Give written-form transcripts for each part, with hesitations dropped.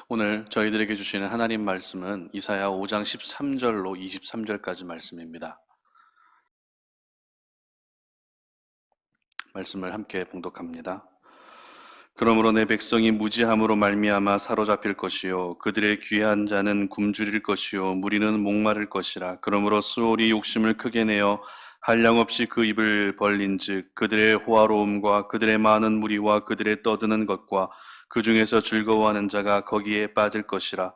오늘 저희들에게 주시는 하나님 말씀은 이사야 5장 13절로 23절까지 말씀입니다. 말씀을 함께 봉독합니다. 그러므로 내 백성이 무지함으로 말미암아 사로잡힐 것이요 그들의 귀한 자는 굶주릴 것이요 무리는 목마를 것이라. 그러므로 수월이 욕심을 크게 내어 한량없이 그 입을 벌린즉 그들의 호화로움과 그들의 많은 무리와 그들의 떠드는 것과 그 중에서 즐거워하는 자가 거기에 빠질 것이라.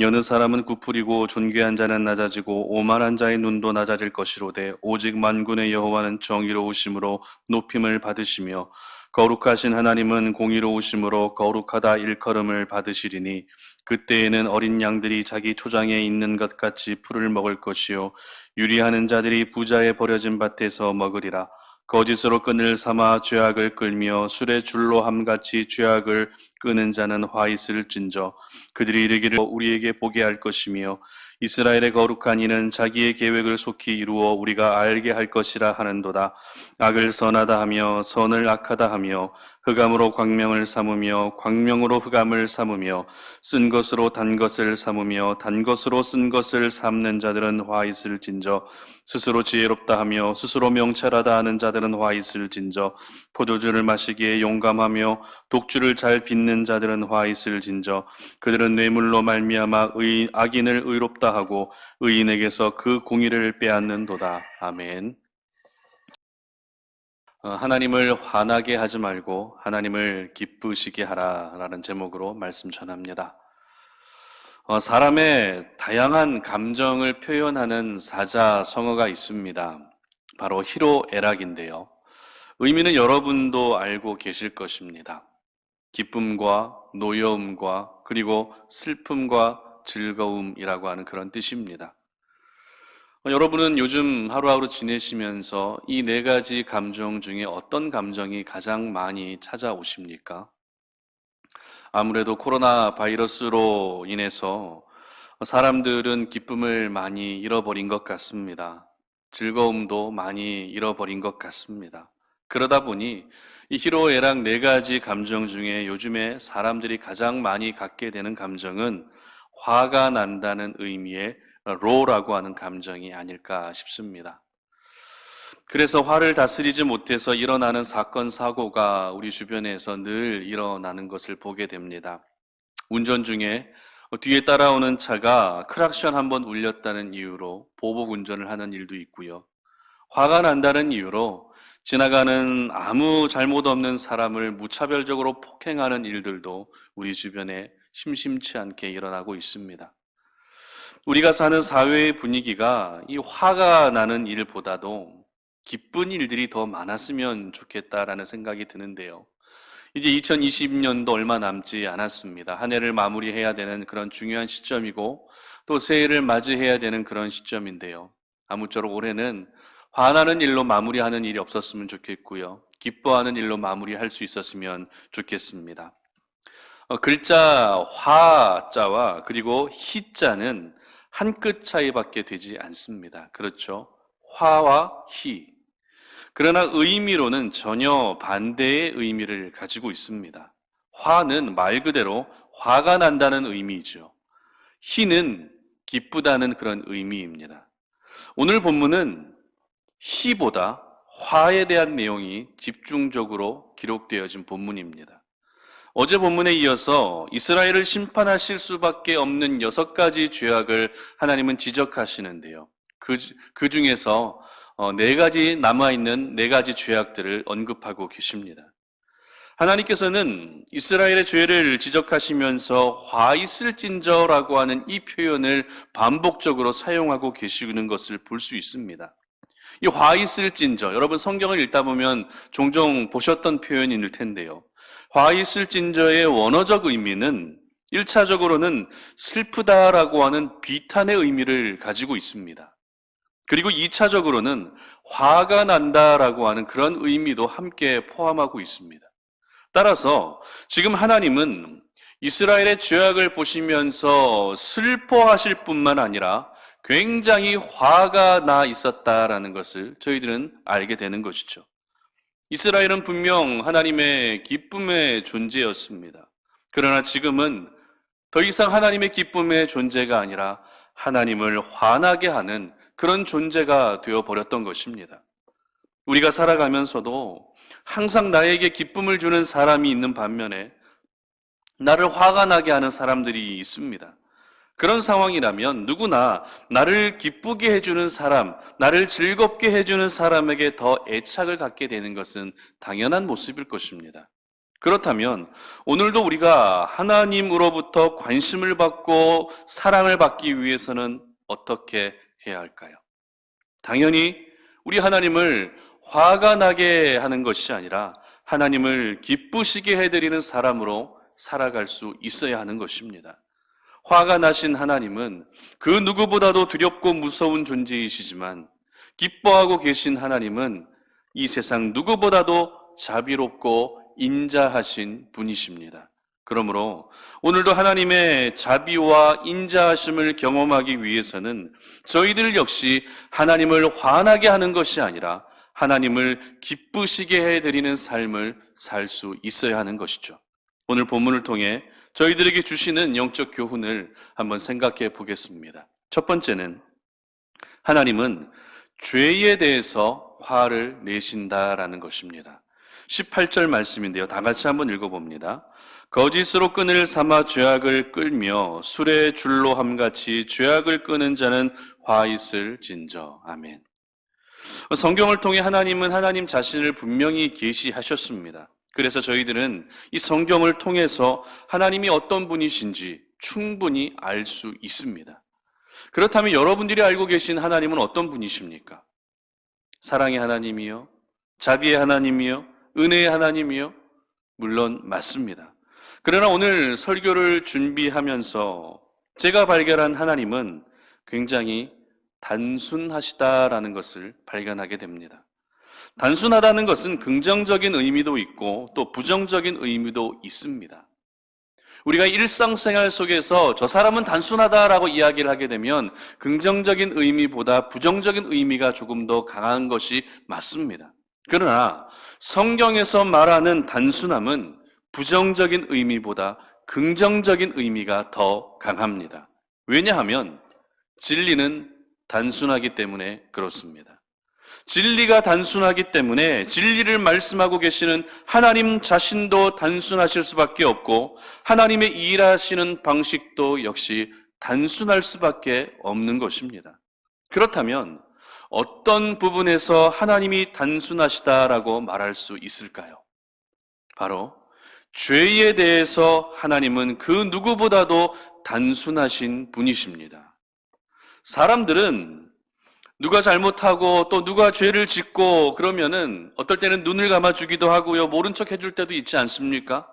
여느 사람은 구풀이고 존귀한 자는 낮아지고 오만한 자의 눈도 낮아질 것이로되 오직 만군의 여호와는 정의로우심으로 높임을 받으시며 거룩하신 하나님은 공의로우심으로 거룩하다 일컬음을 받으시리니 그때에는 어린 양들이 자기 초장에 있는 것 같이 풀을 먹을 것이요 유리하는 자들이 부자의 버려진 밭에서 먹으리라. 거짓으로 끈을 삼아 죄악을 끌며 술의 줄로 함같이 죄악을 끄는 자는 화 있을진저 그들이 이르기를 우리에게 보게 할 것이며 이스라엘의 거룩한 이는 자기의 계획을 속히 이루어 우리가 알게 할 것이라 하는도다. 악을 선하다 하며 선을 악하다 하며 흑암으로 광명을 삼으며 광명으로 흑암을 삼으며 쓴 것으로 단 것을 삼으며 단 것으로 쓴 것을 삼는 자들은 화 있을진저 스스로 지혜롭다 하며 스스로 명철하다 하는 자들은 화 있을진저 포도주를 마시기에 용감하며 독주를 잘 빚는 자들은 화 있을진저 그들은 뇌물로 말미암아 악인을 의롭다 하고 의인에게서 그 공의를 빼앗는도다. 아멘. 하나님을 화나게 하지 말고 하나님을 기쁘시게 하라라는 제목으로 말씀 전합니다. 사람의 다양한 감정을 표현하는 사자성어가 있습니다. 바로 희로애락인데요. 의미는 여러분도 알고 계실 것입니다. 기쁨과 노여움과 그리고 슬픔과 즐거움이라고 하는 그런 뜻입니다. 여러분은 요즘 하루하루 지내시면서 이 네 가지 감정 중에 어떤 감정이 가장 많이 찾아오십니까? 아무래도 코로나 바이러스로 인해서 사람들은 기쁨을 많이 잃어버린 것 같습니다. 즐거움도 많이 잃어버린 것 같습니다. 그러다 보니 이 희로애락 네 가지 감정 중에 요즘에 사람들이 가장 많이 갖게 되는 감정은 화가 난다는 의미의 로라고 하는 감정이 아닐까 싶습니다. 그래서 화를 다스리지 못해서 일어나는 사건, 사고가 우리 주변에서 늘 일어나는 것을 보게 됩니다. 운전 중에 뒤에 따라오는 차가 크락션 한번 울렸다는 이유로 보복 운전을 하는 일도 있고요. 화가 난다는 이유로 지나가는 아무 잘못 없는 사람을 무차별적으로 폭행하는 일들도 우리 주변에 심심치 않게 일어나고 있습니다. 우리가 사는 사회의 분위기가 이 화가 나는 일보다도 기쁜 일들이 더 많았으면 좋겠다라는 생각이 드는데요. 이제 2020년도 얼마 남지 않았습니다. 한 해를 마무리해야 되는 그런 중요한 시점이고 또 새해를 맞이해야 되는 그런 시점인데요. 아무쪼록 올해는 화나는 일로 마무리하는 일이 없었으면 좋겠고요. 기뻐하는 일로 마무리할 수 있었으면 좋겠습니다. 글자 화자와 그리고 희자는 한 끗 차이밖에 되지 않습니다. 그렇죠? 화와 희. 그러나 의미로는 전혀 반대의 의미를 가지고 있습니다. 화는 말 그대로 화가 난다는 의미이죠. 희는 기쁘다는 그런 의미입니다. 오늘 본문은 희보다 화에 대한 내용이 집중적으로 기록되어진 본문입니다. 어제 본문에 이어서 이스라엘을 심판하실 수밖에 없는 6가지 죄악을 하나님은 지적하시는데요. 그 중에서 4가지 남아있는 4가지 죄악들을 언급하고 계십니다. 하나님께서는 이스라엘의 죄를 지적하시면서 화 있을진저라고 하는 이 표현을 반복적으로 사용하고 계시는 것을 볼 수 있습니다. 이 화 있을진저, 여러분 성경을 읽다 보면 종종 보셨던 표현일 텐데요. 화 있을진저의 원어적 의미는 1차적으로는 슬프다라고 하는 비탄의 의미를 가지고 있습니다. 그리고 2차적으로는 화가 난다라고 하는 그런 의미도 함께 포함하고 있습니다. 따라서 지금 하나님은 이스라엘의 죄악을 보시면서 슬퍼하실 뿐만 아니라 굉장히 화가 나 있었다라는 것을 저희들은 알게 되는 것이죠. 이스라엘은 분명 하나님의 기쁨의 존재였습니다. 그러나 지금은 더 이상 하나님의 기쁨의 존재가 아니라 하나님을 화나게 하는 그런 존재가 되어버렸던 것입니다. 우리가 살아가면서도 항상 나에게 기쁨을 주는 사람이 있는 반면에 나를 화가 나게 하는 사람들이 있습니다. 그런 상황이라면 누구나 나를 기쁘게 해주는 사람, 나를 즐겁게 해주는 사람에게 더 애착을 갖게 되는 것은 당연한 모습일 것입니다. 그렇다면 오늘도 우리가 하나님으로부터 관심을 받고 사랑을 받기 위해서는 어떻게 해야 할까요? 당연히 우리 하나님을 화가 나게 하는 것이 아니라 하나님을 기쁘시게 해드리는 사람으로 살아갈 수 있어야 하는 것입니다. 화가 나신 하나님은 그 누구보다도 두렵고 무서운 존재이시지만 기뻐하고 계신 하나님은 이 세상 누구보다도 자비롭고 인자하신 분이십니다. 그러므로 오늘도 하나님의 자비와 인자하심을 경험하기 위해서는 저희들 역시 하나님을 화나게 하는 것이 아니라 하나님을 기쁘시게 해드리는 삶을 살 수 있어야 하는 것이죠. 오늘 본문을 통해 저희들에게 주시는 영적 교훈을 한번 생각해 보겠습니다. 첫 번째는 하나님은 죄에 대해서 화를 내신다라는 것입니다. 18절 말씀인데요. 다 같이 한번 읽어봅니다. 거짓으로 끈을 삼아 죄악을 끌며 술의 줄로 함같이 죄악을 끄는 자는 화 있을 진저. 아멘. 성경을 통해 하나님은 하나님 자신을 분명히 계시하셨습니다. 그래서 저희들은 이 성경을 통해서 하나님이 어떤 분이신지 충분히 알 수 있습니다. 그렇다면 여러분들이 알고 계신 하나님은 어떤 분이십니까? 사랑의 하나님이요? 자비의 하나님이요? 은혜의 하나님이요? 물론 맞습니다. 그러나 오늘 설교를 준비하면서 제가 발견한 하나님은 굉장히 단순하시다라는 것을 발견하게 됩니다. 단순하다는 것은 긍정적인 의미도 있고 또 부정적인 의미도 있습니다. 우리가 일상생활 속에서 저 사람은 단순하다라고 이야기를 하게 되면 긍정적인 의미보다 부정적인 의미가 조금 더 강한 것이 맞습니다. 그러나 성경에서 말하는 단순함은 부정적인 의미보다 긍정적인 의미가 더 강합니다. 왜냐하면 진리는 단순하기 때문에 그렇습니다. 진리가 단순하기 때문에 진리를 말씀하고 계시는 하나님 자신도 단순하실 수밖에 없고 하나님의 일하시는 방식도 역시 단순할 수밖에 없는 것입니다. 그렇다면 어떤 부분에서 하나님이 단순하시다라고 말할 수 있을까요? 바로 죄에 대해서 하나님은 그 누구보다도 단순하신 분이십니다. 사람들은 누가 잘못하고 또 누가 죄를 짓고 그러면은 어떨 때는 눈을 감아주기도 하고요. 모른 척 해줄 때도 있지 않습니까?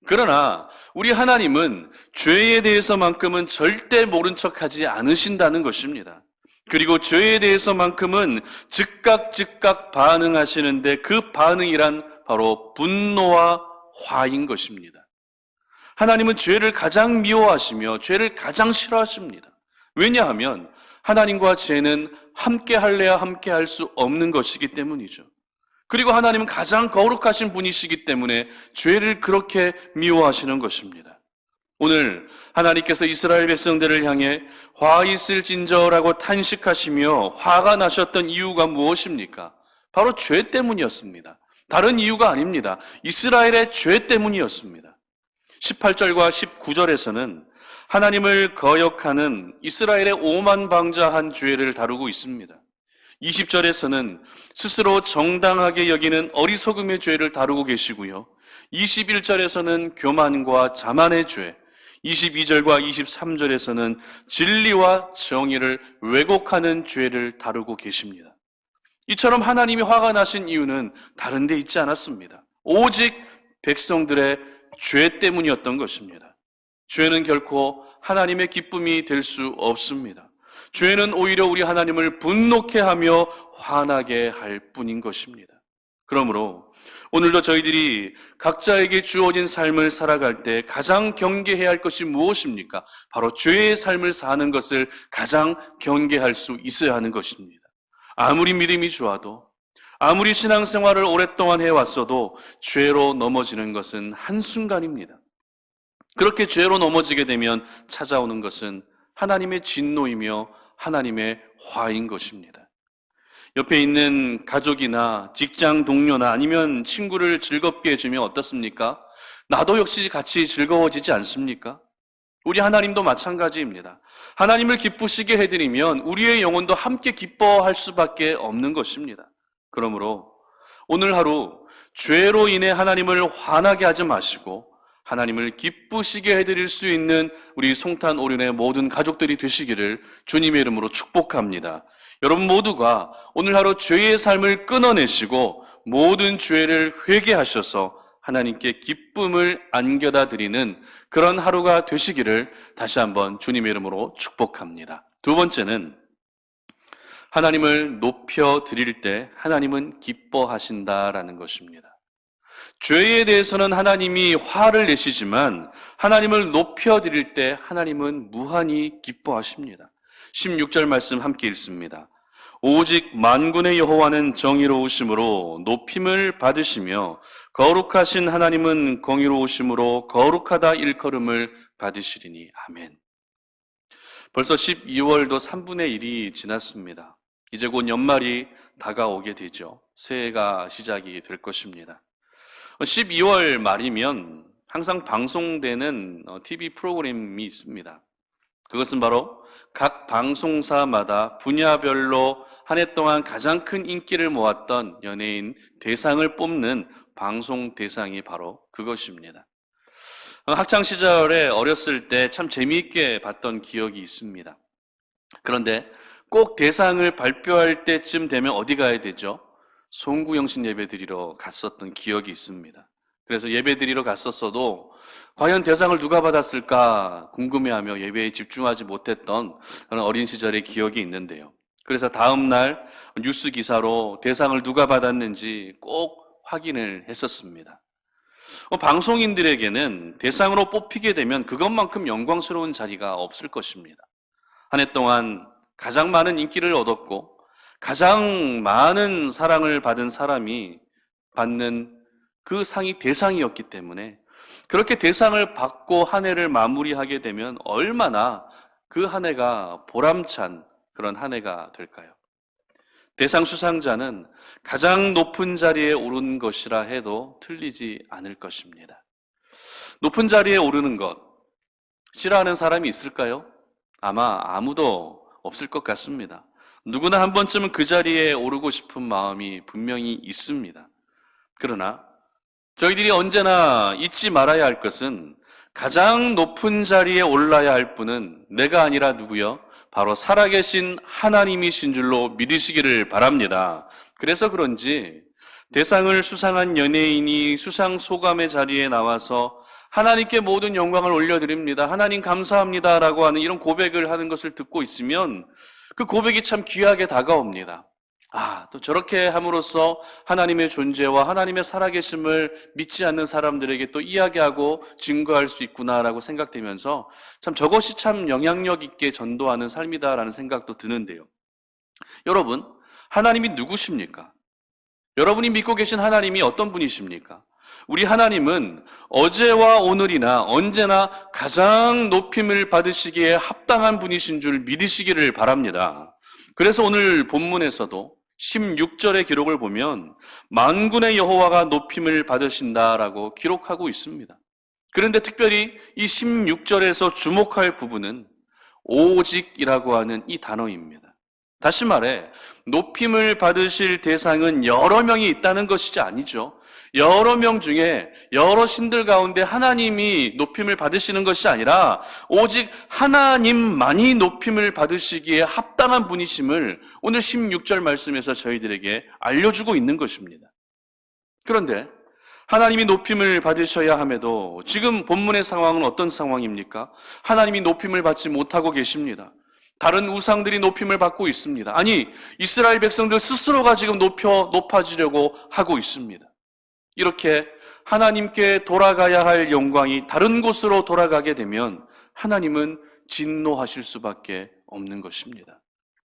그러나 우리 하나님은 죄에 대해서만큼은 절대 모른 척하지 않으신다는 것입니다. 그리고 죄에 대해서만큼은 즉각 반응하시는데 그 반응이란 바로 분노와 화인 것입니다. 하나님은 죄를 가장 미워하시며 죄를 가장 싫어하십니다. 왜냐하면 하나님과 죄는 함께 할래야 함께 할 수 없는 것이기 때문이죠. 그리고 하나님은 가장 거룩하신 분이시기 때문에 죄를 그렇게 미워하시는 것입니다. 오늘 하나님께서 이스라엘 백성들을 향해 화 있을진저라고 탄식하시며 화가 나셨던 이유가 무엇입니까? 바로 죄 때문이었습니다. 다른 이유가 아닙니다. 이스라엘의 죄 때문이었습니다. 18절과 19절에서는 하나님을 거역하는 이스라엘의 오만방자한 죄를 다루고 있습니다. 20절에서는 스스로 정당하게 여기는 어리석음의 죄를 다루고 계시고요. 21절에서는 교만과 자만의 죄, 22절과 23절에서는 진리와 정의를 왜곡하는 죄를 다루고 계십니다. 이처럼 하나님이 화가 나신 이유는 다른 데 있지 않았습니다. 오직 백성들의 죄 때문이었던 것입니다. 죄는 결코 하나님의 기쁨이 될 수 없습니다. 죄는 오히려 우리 하나님을 분노케 하며 화나게 할 뿐인 것입니다. 그러므로 오늘도 저희들이 각자에게 주어진 삶을 살아갈 때 가장 경계해야 할 것이 무엇입니까? 바로 죄의 삶을 사는 것을 가장 경계할 수 있어야 하는 것입니다. 아무리 믿음이 좋아도 아무리 신앙생활을 오랫동안 해왔어도 죄로 넘어지는 것은 한순간입니다. 그렇게 죄로 넘어지게 되면 찾아오는 것은 하나님의 진노이며 하나님의 화인 것입니다. 옆에 있는 가족이나 직장 동료나 아니면 친구를 즐겁게 해주면 어떻습니까? 나도 역시 같이 즐거워지지 않습니까? 우리 하나님도 마찬가지입니다. 하나님을 기쁘시게 해드리면 우리의 영혼도 함께 기뻐할 수밖에 없는 것입니다. 그러므로 오늘 하루 죄로 인해 하나님을 화나게 하지 마시고 하나님을 기쁘시게 해드릴 수 있는 우리 송탄 오륜의 모든 가족들이 되시기를 주님의 이름으로 축복합니다. 여러분 모두가 오늘 하루 죄의 삶을 끊어내시고 모든 죄를 회개하셔서 하나님께 기쁨을 안겨다 드리는 그런 하루가 되시기를 다시 한번 주님의 이름으로 축복합니다. 두 번째는 하나님을 높여 드릴 때 하나님은 기뻐하신다라는 것입니다. 죄에 대해서는 하나님이 화를 내시지만 하나님을 높여 드릴 때 하나님은 무한히 기뻐하십니다. 16절 말씀 함께 읽습니다. 오직 만군의 여호와는 정의로우심으로 높임을 받으시며 거룩하신 하나님은 공의로우심으로 거룩하다 일컬음을 받으시리니. 아멘. 벌써 12월도 3분의 1이 지났습니다. 이제 곧 연말이 다가오게 되죠. 새해가 시작이 될 것입니다. 12월 말이면 항상 방송되는 TV 프로그램이 있습니다. 그것은 바로 각 방송사마다 분야별로 한 해 동안 가장 큰 인기를 모았던 연예인 대상을 뽑는 방송 대상이 바로 그것입니다. 학창 시절에 어렸을 때 참 재미있게 봤던 기억이 있습니다. 그런데 꼭 대상을 발표할 때쯤 되면 어디 가야 되죠? 송구영신 예배 드리러 갔었던 기억이 있습니다. 그래서 예배 드리러 갔었어도 과연 대상을 누가 받았을까 궁금해하며 예배에 집중하지 못했던 그런 어린 시절의 기억이 있는데요. 그래서 다음 날 뉴스 기사로 대상을 누가 받았는지 꼭 확인을 했었습니다. 방송인들에게는 대상으로 뽑히게 되면 그것만큼 영광스러운 자리가 없을 것입니다. 한 해 동안 가장 많은 인기를 얻었고 가장 많은 사랑을 받은 사람이 받는 그 상이 대상이었기 때문에 그렇게 대상을 받고 한 해를 마무리하게 되면 얼마나 그 한 해가 보람찬 그런 한 해가 될까요? 대상 수상자는 가장 높은 자리에 오른 것이라 해도 틀리지 않을 것입니다. 높은 자리에 오르는 것 싫어하는 사람이 있을까요? 아마 아무도 없을 것 같습니다. 누구나 한 번쯤은 그 자리에 오르고 싶은 마음이 분명히 있습니다. 그러나 저희들이 언제나 잊지 말아야 할 것은 가장 높은 자리에 올라야 할 분은 내가 아니라 누구요? 바로 살아계신 하나님이신 줄로 믿으시기를 바랍니다. 그래서 그런지 대상을 수상한 연예인이 수상 소감의 자리에 나와서 하나님께 모든 영광을 올려드립니다. 하나님 감사합니다 라고 하는 이런 고백을 하는 것을 듣고 있으면 그 고백이 참 귀하게 다가옵니다. 또 저렇게 함으로써 하나님의 존재와 하나님의 살아계심을 믿지 않는 사람들에게 또 이야기하고 증거할 수 있구나라고 생각되면서 참 저것이 참 영향력 있게 전도하는 삶이다라는 생각도 드는데요. 여러분, 하나님이 누구십니까? 여러분이 믿고 계신 하나님이 어떤 분이십니까? 우리 하나님은 어제와 오늘이나 언제나 가장 높임을 받으시기에 합당한 분이신 줄 믿으시기를 바랍니다. 그래서 오늘 본문에서도 16절의 기록을 보면 만군의 여호와가 높임을 받으신다라고 기록하고 있습니다. 그런데 특별히 이 16절에서 주목할 부분은 오직이라고 하는 이 단어입니다. 다시 말해 높임을 받으실 대상은 여러 명이 있다는 것이 아니죠. 여러 명 중에 여러 신들 가운데 하나님이 높임을 받으시는 것이 아니라 오직 하나님만이 높임을 받으시기에 합당한 분이심을 오늘 16절 말씀에서 저희들에게 알려주고 있는 것입니다. 그런데 하나님이 높임을 받으셔야 함에도 지금 본문의 상황은 어떤 상황입니까? 하나님이 높임을 받지 못하고 계십니다. 다른 우상들이 높임을 받고 있습니다. 아니, 이스라엘 백성들 스스로가 지금 높아지려고 하고 있습니다. 이렇게 하나님께 돌아가야 할 영광이 다른 곳으로 돌아가게 되면 하나님은 진노하실 수밖에 없는 것입니다.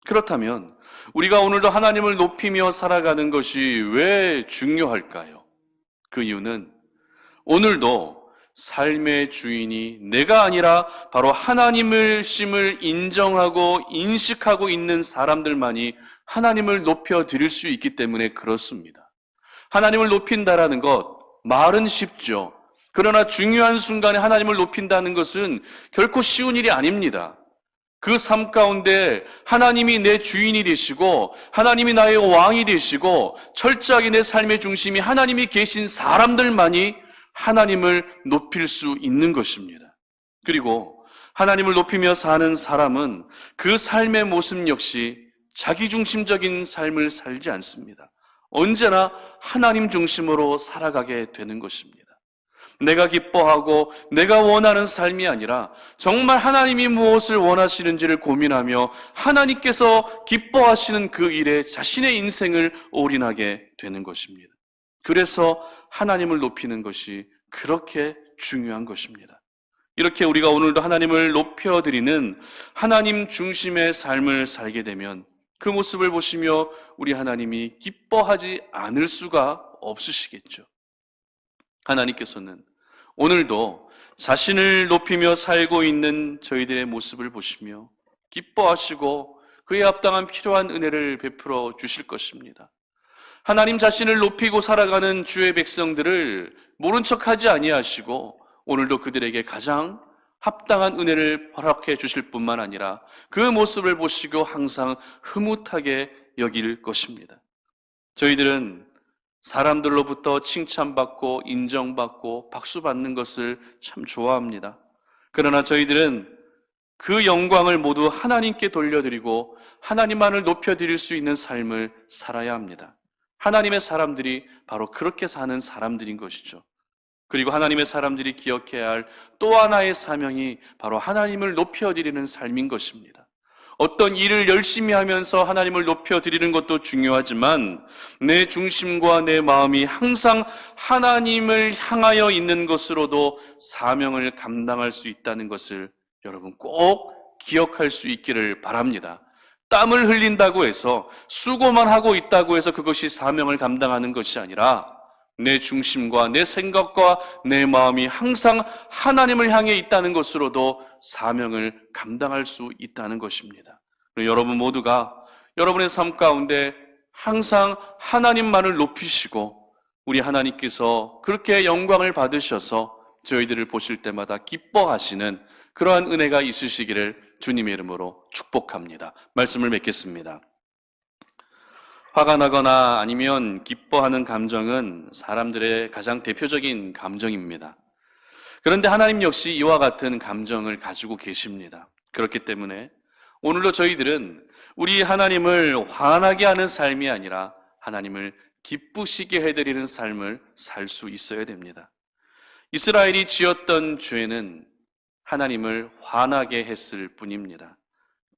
그렇다면 우리가 오늘도 하나님을 높이며 살아가는 것이 왜 중요할까요? 그 이유는 오늘도 삶의 주인이 내가 아니라 바로 하나님을 심을 인정하고 인식하고 있는 사람들만이 하나님을 높여드릴 수 있기 때문에 그렇습니다. 하나님을 높인다라는 것, 말은 쉽죠. 그러나 중요한 순간에 하나님을 높인다는 것은 결코 쉬운 일이 아닙니다. 그 삶 가운데 하나님이 내 주인이 되시고 하나님이 나의 왕이 되시고 철저하게 내 삶의 중심이 하나님이 계신 사람들만이 하나님을 높일 수 있는 것입니다. 그리고 하나님을 높이며 사는 사람은 그 삶의 모습 역시 자기중심적인 삶을 살지 않습니다. 언제나 하나님 중심으로 살아가게 되는 것입니다. 내가 기뻐하고 내가 원하는 삶이 아니라 정말 하나님이 무엇을 원하시는지를 고민하며 하나님께서 기뻐하시는 그 일에 자신의 인생을 올인하게 되는 것입니다. 그래서 하나님을 높이는 것이 그렇게 중요한 것입니다. 이렇게 우리가 오늘도 하나님을 높여드리는 하나님 중심의 삶을 살게 되면 그 모습을 보시며 우리 하나님이 기뻐하지 않을 수가 없으시겠죠. 하나님께서는 오늘도 자신을 높이며 살고 있는 저희들의 모습을 보시며 기뻐하시고 그에 합당한 필요한 은혜를 베풀어 주실 것입니다. 하나님 자신을 높이고 살아가는 주의 백성들을 모른 척하지 아니하시고 오늘도 그들에게 가장 합당한 은혜를 허락해 주실 뿐만 아니라 그 모습을 보시고 항상 흐뭇하게 여길 것입니다. 저희들은 사람들로부터 칭찬받고 인정받고 박수받는 것을 참 좋아합니다. 그러나 저희들은 그 영광을 모두 하나님께 돌려드리고 하나님만을 높여드릴 수 있는 삶을 살아야 합니다. 하나님의 사람들이 바로 그렇게 사는 사람들인 것이죠. 그리고 하나님의 사람들이 기억해야 할 또 하나의 사명이 바로 하나님을 높여드리는 삶인 것입니다. 어떤 일을 열심히 하면서 하나님을 높여드리는 것도 중요하지만 내 중심과 내 마음이 항상 하나님을 향하여 있는 것으로도 사명을 감당할 수 있다는 것을 여러분 꼭 기억할 수 있기를 바랍니다. 땀을 흘린다고 해서 수고만 하고 있다고 해서 그것이 사명을 감당하는 것이 아니라 내 중심과 내 생각과 내 마음이 항상 하나님을 향해 있다는 것으로도 사명을 감당할 수 있다는 것입니다. 여러분 모두가 여러분의 삶 가운데 항상 하나님만을 높이시고 우리 하나님께서 그렇게 영광을 받으셔서 저희들을 보실 때마다 기뻐하시는 그러한 은혜가 있으시기를 주님의 이름으로 축복합니다. 말씀을 맺겠습니다. 화가 나거나 아니면 기뻐하는 감정은 사람들의 가장 대표적인 감정입니다. 그런데 하나님 역시 이와 같은 감정을 가지고 계십니다. 그렇기 때문에 오늘도 저희들은 우리 하나님을 화나게 하는 삶이 아니라 하나님을 기쁘시게 해드리는 삶을 살 수 있어야 됩니다. 이스라엘이 지었던 죄는 하나님을 화나게 했을 뿐입니다.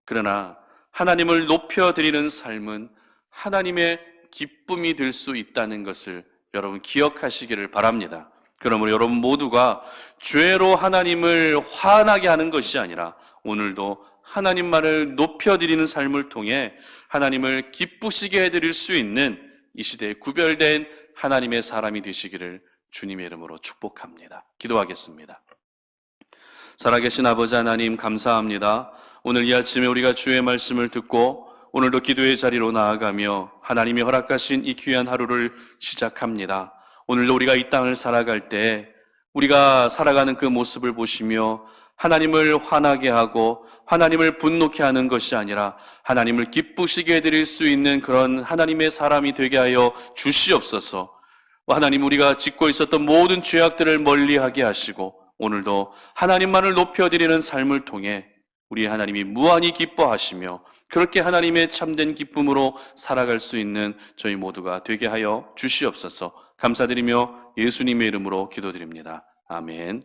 그러나 하나님을 높여드리는 삶은 하나님의 기쁨이 될 수 있다는 것을 여러분 기억하시기를 바랍니다. 그러므로 여러분 모두가 죄로 하나님을 화나게 하는 것이 아니라 오늘도 하나님만을 높여드리는 삶을 통해 하나님을 기쁘시게 해드릴 수 있는 이 시대에 구별된 하나님의 사람이 되시기를 주님의 이름으로 축복합니다. 기도하겠습니다. 살아계신 아버지 하나님 감사합니다. 오늘 이 아침에 우리가 주의 말씀을 듣고 오늘도 기도의 자리로 나아가며 하나님이 허락하신 이 귀한 하루를 시작합니다. 오늘도 우리가 이 땅을 살아갈 때 우리가 살아가는 그 모습을 보시며 하나님을 화나게 하고 하나님을 분노케 하는 것이 아니라 하나님을 기쁘시게 해드릴 수 있는 그런 하나님의 사람이 되게 하여 주시옵소서. 하나님 우리가 짓고 있었던 모든 죄악들을 멀리하게 하시고 오늘도 하나님만을 높여드리는 삶을 통해 우리 하나님이 무한히 기뻐하시며 그렇게 하나님의 참된 기쁨으로 살아갈 수 있는 저희 모두가 되게 하여 주시옵소서. 감사드리며 예수님의 이름으로 기도드립니다. 아멘.